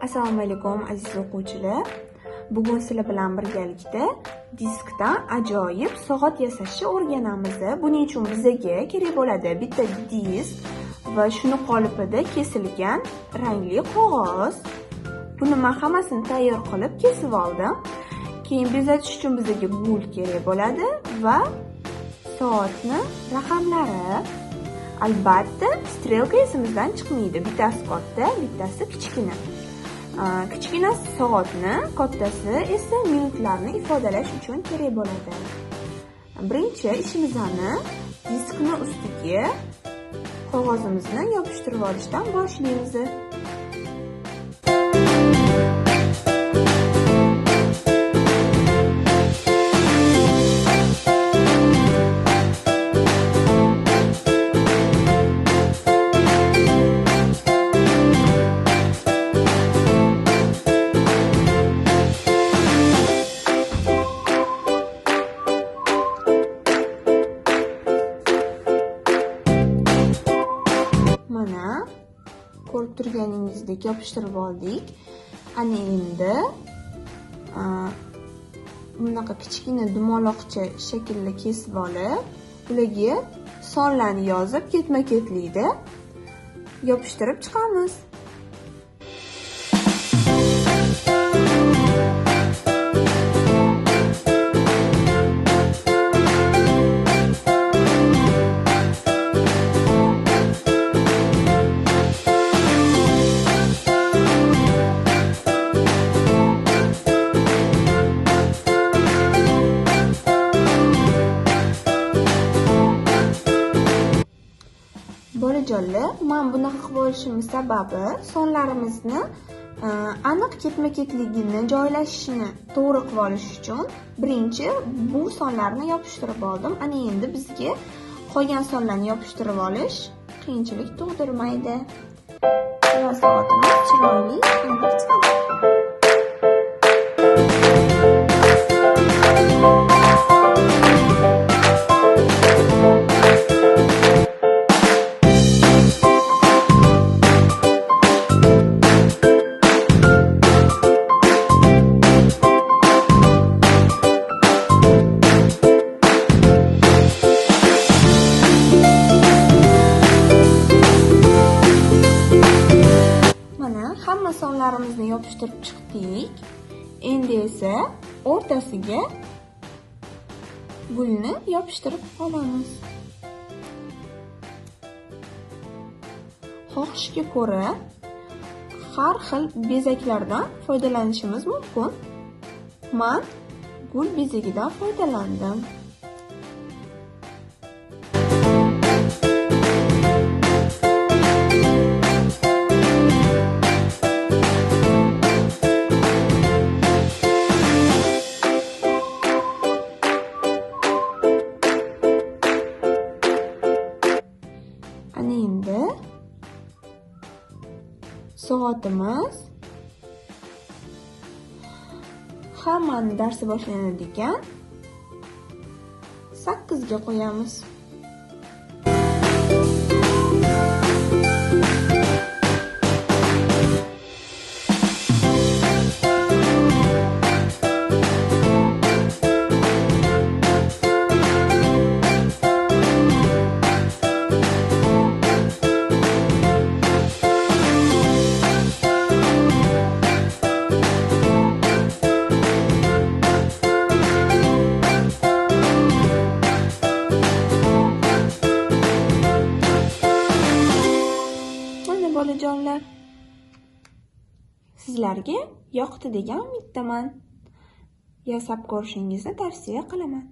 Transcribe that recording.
Assalomu alaykum aziz o'quvchilar. Bugun sizlar bilan birgalikda diskdan ajoyib soat yasashni o'rganamiz. Buning uchun bizga kerak bo'ladi bitta disk va shuni qolipida kesilgan rangli qog'oz. Buni men hammasini tayyor qilib kesib oldim. Keyin bezatish uchun bizga gul kerak bo'ladi va soatni raqamlari. Albatta, strelka esimizdan chiqmaydi. Bittasi katta, bittasi kichkina. Kichkina soatni, kattasi esa minutlarni ifodalash uchun kerak bo'ladi. Birinchi ishimizni diskni ustiga qog'ozimizni yopishtirib olishdan boshlaymiz. Mana ko'rib turganingizdek yopishtirib oldik. Ana endi bunaqa kichkina dumaloqcha shaklda kesib olib, ularga sonlarni yozib ketma-ketlikda yopishtirib chiqamiz. Bolajonlar, men bunaqa qilib olishimning sababi sonlarimizni aniq ketma-ketligini joylashishini to'g'ri qilib olish uchun birinchi bu sonlarni yopishtirib oldim. Ana endi bizga qolgan sonlarni yopishtirib olish qiyinchilik tug'dirmaydi. Va soatimiz chiroyli aniq chiqadi. Hamma sonlarimizni yopishtirib chiqdik. Endi esa o'rtasiga gulni yopishtirib olamiz. Xohishga ko'ra har xil bezaklardan foydalanishimiz mumkin. Men gul bezagidan foydalandim. Ana endi soatimiz hammani darsi boshlanadigan 8 ga qo'yamiz. Bolajonlar, sizlarga yoqdi degan umiddaman. Yasab ko'rishingizni tavsiya qilaman.